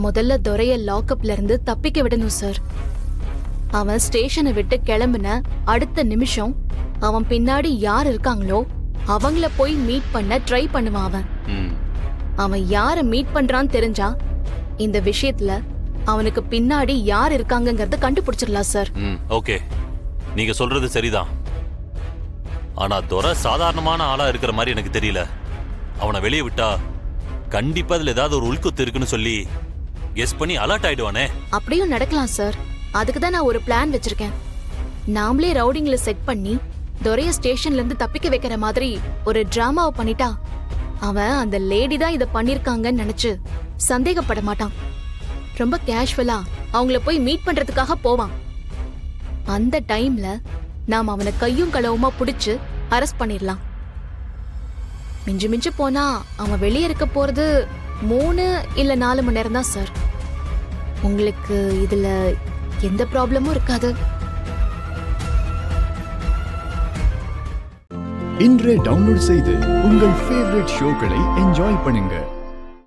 முதல்ல துரைய லாக்அப்ல இருந்து தப்பிக்க விடணும் சார். அவன் ஸ்டேஷனை விட்டு கிளம்புன அடுத்த நிமிஷம் அவன் பின்னாடி யார் இருக்காங்களோ அவங்கள போய் மீட் பண்ண ட்ரை பண்ணுவான் அவன். அவன் யார மீட் பண்றான்னு தெரிஞ்சா இந்த விஷயத்துல அவனுக்கு பின்னாடி யார் இருக்காங்கங்கறத கண்டுபிடிச்சிடலாம் சார். ஓகே, நீங்க சொல்றது சரிதான். ஆனா துரை சாதாரணமான ஆளா இருக்கிற மாதிரி எனக்கு தெரியல. அவனை வெளியே விட்டா கண்டிப்பா அதுல ஏதாவது ஒரு உள்குத்து இருக்குன்னு சொல்லி கெஸ் பண்ணி அலர்ட் ஆயிடுவானே. அப்படியும் நடக்கலாம் சார். அதுக்கு தான் நான் ஒரு பிளான் வச்சிருக்கேன். நாமளே ரவுடிங்ல செட் பண்ணி துரைய ஸ்டேஷன்ல இருந்து தப்பிக்க வைக்கிற மாதிரி ஒரு டிராமாவை பண்ணிட்டா அவன் அந்த லேடி தான் இத பண்ணிருக்காங்கன்னு நினைச்சு சந்தேகப்பட மாட்டான். ரொம்ப கேஷுவலா அவங்கள போய் மீட் பண்றதுக்காக போவான். அந்த டைம்ல நாம அவனை கையும் களவுமா புடிச்சு அரெஸ்ட் பண்ணிடலாம். மிஞ்சு மிஞ்சு போனா அவன் வெளியே இருக்க போறது 3 இல்ல 4 மணி நேரம் தான் சார். உங்களுக்கு இதுல எந்த ப்ராப்ளமும் இருக்காது. இன்றே டவுன்லோட் செய்து உங்கள் ஃபேவரட் ஷோக்களை என்ஜாய் பண்ணுங்க.